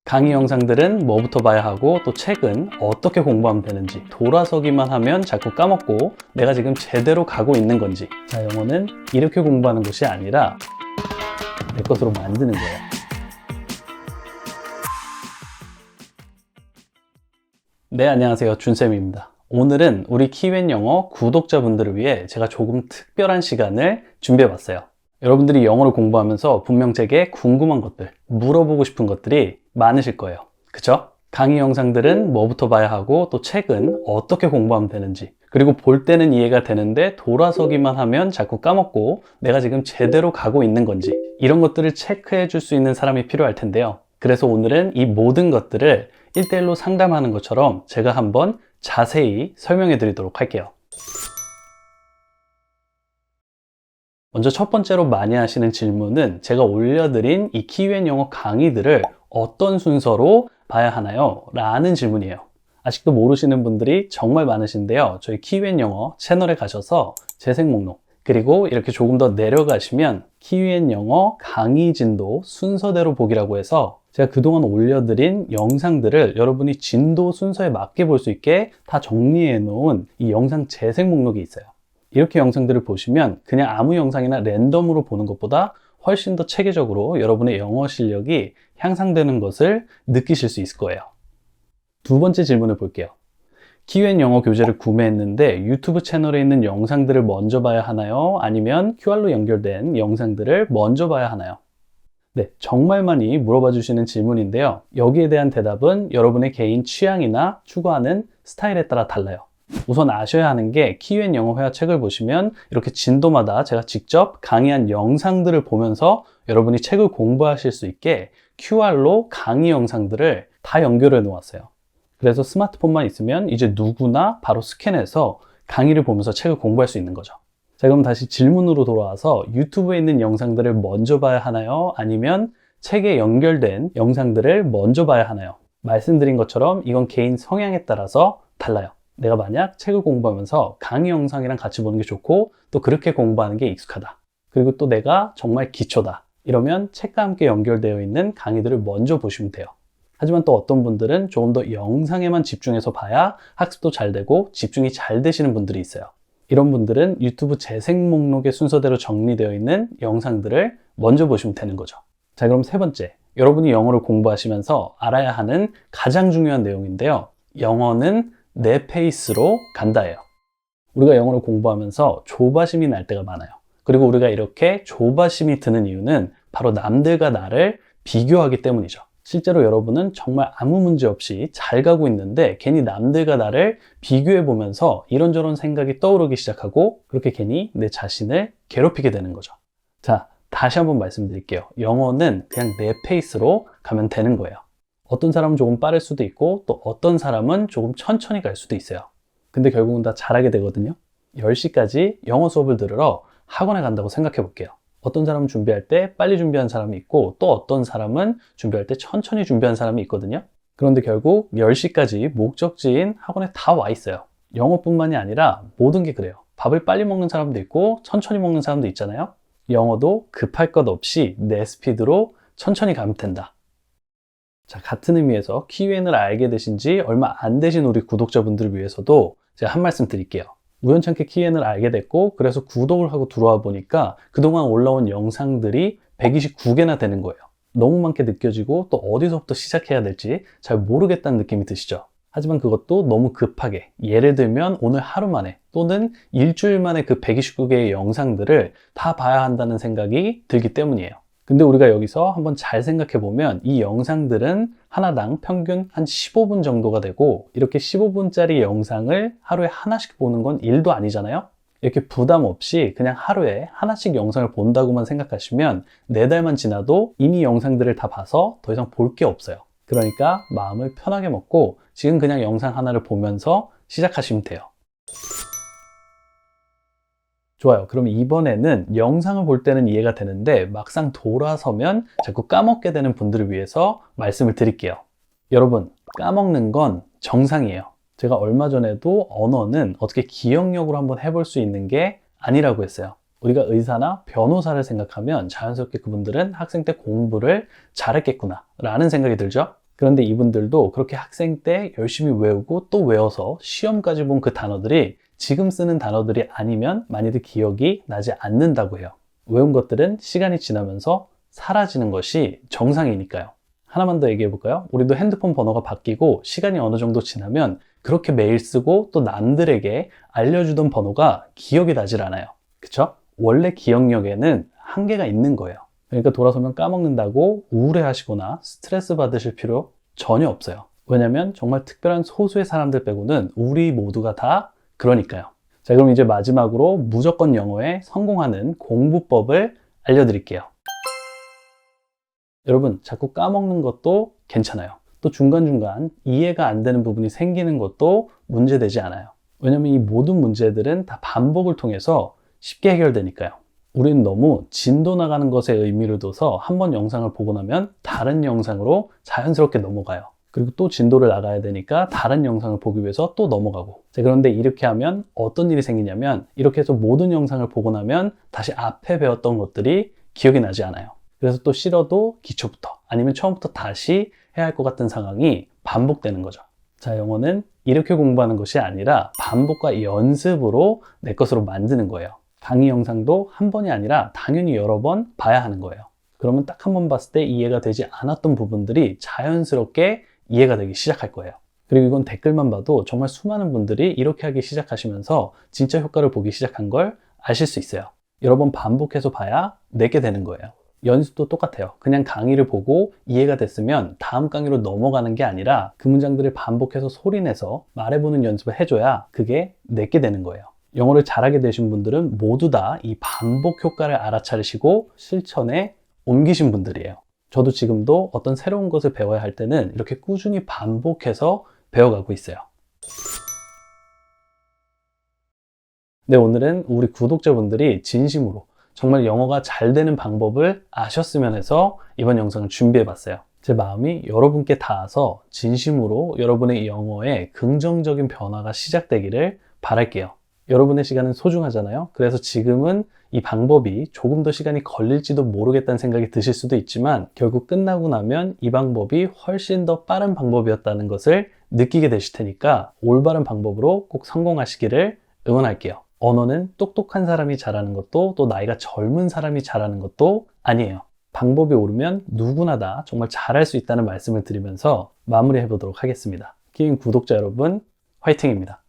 강의 영상들은 뭐부터 봐야 하고 또 책은 어떻게 공부하면 되는지 돌아서기만 하면 자꾸 까먹고 내가 지금 제대로 가고 있는 건지. 자, 영어는 이렇게 공부하는 것이 아니라 내 것으로 만드는 거예요. 네, 안녕하세요. 준쌤입니다. 오늘은 우리 키위엔 영어 구독자분들을 위해 제가 조금 특별한 시간을 준비해봤어요. 여러분들이 영어를 공부하면서 분명 제게 궁금한 것들, 물어보고 싶은 것들이 많으실 거예요. 그쵸? 강의 영상들은 뭐부터 봐야 하고 또 책은 어떻게 공부하면 되는지, 그리고 볼 때는 이해가 되는데 돌아서기만 하면 자꾸 까먹고 내가 지금 제대로 가고 있는 건지, 이런 것들을 체크해 줄 수 있는 사람이 필요할 텐데요. 그래서 오늘은 이 모든 것들을 1대1로 상담하는 것처럼 제가 한번 자세히 설명해 드리도록 할게요. 먼저 첫 번째로 많이 하시는 질문은 제가 올려드린 이 키위엔 영어 강의들을 어떤 순서로 봐야 하나요? 라는 질문이에요. 아직도 모르시는 분들이 정말 많으신데요. 저희 키위엔 영어 채널에 가셔서 재생 목록, 그리고 이렇게 조금 더 내려가시면 키위엔 영어 강의 진도 순서대로 보기라고 해서 제가 그동안 올려드린 영상들을 여러분이 진도 순서에 맞게 볼 수 있게 다 정리해 놓은 이 영상 재생 목록이 있어요. 이렇게 영상들을 보시면 그냥 아무 영상이나 랜덤으로 보는 것보다 훨씬 더 체계적으로 여러분의 영어 실력이 향상되는 것을 느끼실 수 있을 거예요. 두 번째 질문을 볼게요. 키위엔 영어 교재를 구매했는데 유튜브 채널에 있는 영상들을 먼저 봐야 하나요? 아니면 QR로 연결된 영상들을 먼저 봐야 하나요? 네, 정말 많이 물어봐 주시는 질문인데요. 여기에 대한 대답은 여러분의 개인 취향이나 추구하는 스타일에 따라 달라요. 우선 아셔야 하는 게 키위엔 영어 회화 책을 보시면 이렇게 진도마다 제가 직접 강의한 영상들을 보면서 여러분이 책을 공부하실 수 있게 QR로 강의 영상들을 다 연결해 놓았어요. 그래서 스마트폰만 있으면 이제 누구나 바로 스캔해서 강의를 보면서 책을 공부할 수 있는 거죠. 자, 그럼 다시 질문으로 돌아와서 유튜브에 있는 영상들을 먼저 봐야 하나요? 아니면 책에 연결된 영상들을 먼저 봐야 하나요? 말씀드린 것처럼 이건 개인 성향에 따라서 달라요. 내가 만약 책을 공부하면서 강의 영상이랑 같이 보는 게 좋고 또 그렇게 공부하는 게 익숙하다, 그리고 또 내가 정말 기초다, 이러면 책과 함께 연결되어 있는 강의들을 먼저 보시면 돼요. 하지만 또 어떤 분들은 조금 더 영상에만 집중해서 봐야 학습도 잘 되고 집중이 잘 되시는 분들이 있어요. 이런 분들은 유튜브 재생 목록의 순서대로 정리되어 있는 영상들을 먼저 보시면 되는 거죠. 자, 그럼 세 번째, 여러분이 영어를 공부하시면서 알아야 하는 가장 중요한 내용인데요. 영어는 내 페이스로 간다예요. 우리가 영어를 공부하면서 조바심이 날 때가 많아요. 그리고 우리가 이렇게 조바심이 드는 이유는 바로 남들과 나를 비교하기 때문이죠. 실제로 여러분은 정말 아무 문제 없이 잘 가고 있는데 괜히 남들과 나를 비교해 보면서 이런저런 생각이 떠오르기 시작하고 그렇게 괜히 내 자신을 괴롭히게 되는 거죠. 자, 다시 한번 말씀드릴게요. 영어는 그냥 내 페이스로 가면 되는 거예요. 어떤 사람은 조금 빠를 수도 있고 또 어떤 사람은 조금 천천히 갈 수도 있어요. 근데 결국은 다 잘하게 되거든요. 10시까지 영어 수업을 들으러 학원에 간다고 생각해 볼게요. 어떤 사람은 준비할 때 빨리 준비한 사람이 있고 또 어떤 사람은 준비할 때 천천히 준비한 사람이 있거든요. 그런데 결국 10시까지 목적지인 학원에 다 와 있어요. 영어뿐만이 아니라 모든 게 그래요. 밥을 빨리 먹는 사람도 있고 천천히 먹는 사람도 있잖아요. 영어도 급할 것 없이 내 스피드로 천천히 가면 된다. 자, 같은 의미에서 키위엔을 알게 되신 지 얼마 안 되신 우리 구독자분들을 위해서도 제가 한 말씀 드릴게요. 우연찮게 키위엔을 알게 됐고 그래서 구독을 하고 들어와 보니까 그동안 올라온 영상들이 129개나 되는 거예요. 너무 많게 느껴지고 또 어디서부터 시작해야 될지 잘 모르겠다는 느낌이 드시죠? 하지만 그것도 너무 급하게, 예를 들면 오늘 하루 만에 또는 일주일 만에 그 129개의 영상들을 다 봐야 한다는 생각이 들기 때문이에요. 근데 우리가 여기서 한번 잘 생각해 보면 이 영상들은 하나당 평균 한 15분 정도가 되고 이렇게 15분짜리 영상을 하루에 하나씩 보는 건 일도 아니잖아요. 이렇게 부담 없이 그냥 하루에 하나씩 영상을 본다고만 생각하시면 4달만 지나도 이미 영상들을 다 봐서 더 이상 볼 게 없어요. 그러니까 마음을 편하게 먹고 지금 그냥 영상 하나를 보면서 시작하시면 돼요. 좋아요. 그럼 이번에는 영상을 볼 때는 이해가 되는데 막상 돌아서면 자꾸 까먹게 되는 분들을 위해서 말씀을 드릴게요. 여러분, 까먹는 건 정상이에요. 제가 얼마 전에도 언어는 어떻게 기억력으로 한번 해볼 수 있는 게 아니라고 했어요. 우리가 의사나 변호사를 생각하면 자연스럽게 그분들은 학생 때 공부를 잘했겠구나 라는 생각이 들죠. 그런데 이분들도 그렇게 학생 때 열심히 외우고 또 외워서 시험까지 본 그 단어들이 지금 쓰는 단어들이 아니면 많이들 기억이 나지 않는다고 해요. 외운 것들은 시간이 지나면서 사라지는 것이 정상이니까요. 하나만 더 얘기해 볼까요? 우리도 핸드폰 번호가 바뀌고 시간이 어느 정도 지나면 그렇게 매일 쓰고 또 남들에게 알려주던 번호가 기억이 나질 않아요. 그쵸? 원래 기억력에는 한계가 있는 거예요. 그러니까 돌아서면 까먹는다고 우울해하시거나 스트레스 받으실 필요 전혀 없어요. 왜냐면 정말 특별한 소수의 사람들 빼고는 우리 모두가 다 그러니까요. 자, 그럼 이제 마지막으로 무조건 영어에 성공하는 공부법을 알려드릴게요. 여러분, 자꾸 까먹는 것도 괜찮아요. 또 중간중간 이해가 안 되는 부분이 생기는 것도 문제되지 않아요. 왜냐면 이 모든 문제들은 다 반복을 통해서 쉽게 해결되니까요. 우리는 너무 진도 나가는 것에 의미를 둬서 한번 영상을 보고 나면 다른 영상으로 자연스럽게 넘어가요. 그리고 또 진도를 나가야 되니까 다른 영상을 보기 위해서 또 넘어가고. 자, 그런데 이렇게 하면 어떤 일이 생기냐면 이렇게 해서 모든 영상을 보고 나면 다시 앞에 배웠던 것들이 기억이 나지 않아요. 그래서 또 싫어도 기초부터 아니면 처음부터 다시 해야 할 것 같은 상황이 반복되는 거죠. 자, 영어는 이렇게 공부하는 것이 아니라 반복과 연습으로 내 것으로 만드는 거예요. 강의 영상도 한 번이 아니라 당연히 여러 번 봐야 하는 거예요. 그러면 딱 한 번 봤을 때 이해가 되지 않았던 부분들이 자연스럽게 이해가 되기 시작할 거예요. 그리고 이건 댓글만 봐도 정말 수많은 분들이 이렇게 하기 시작하시면서 진짜 효과를 보기 시작한 걸 아실 수 있어요. 여러 번 반복해서 봐야 내게 되는 거예요. 연습도 똑같아요. 그냥 강의를 보고 이해가 됐으면 다음 강의로 넘어가는 게 아니라 그 문장들을 반복해서 소리내서 말해보는 연습을 해줘야 그게 내게 되는 거예요. 영어를 잘하게 되신 분들은 모두 다 이 반복 효과를 알아차리시고 실천에 옮기신 분들이에요. 저도 지금도 어떤 새로운 것을 배워야 할 때는 이렇게 꾸준히 반복해서 배워가고 있어요. 네, 오늘은 우리 구독자분들이 진심으로 정말 영어가 잘 되는 방법을 아셨으면 해서 이번 영상을 준비해 봤어요. 제 마음이 여러분께 닿아서 진심으로 여러분의 영어에 긍정적인 변화가 시작되기를 바랄게요. 여러분의 시간은 소중하잖아요. 그래서 지금은 이 방법이 조금 더 시간이 걸릴지도 모르겠다는 생각이 드실 수도 있지만 결국 끝나고 나면 이 방법이 훨씬 더 빠른 방법이었다는 것을 느끼게 되실 테니까 올바른 방법으로 꼭 성공하시기를 응원할게요. 언어는 똑똑한 사람이 잘하는 것도 또 나이가 젊은 사람이 잘하는 것도 아니에요. 방법이 옳으면 누구나 다 정말 잘할 수 있다는 말씀을 드리면서 마무리해 보도록 하겠습니다. 키윙 구독자 여러분, 화이팅입니다.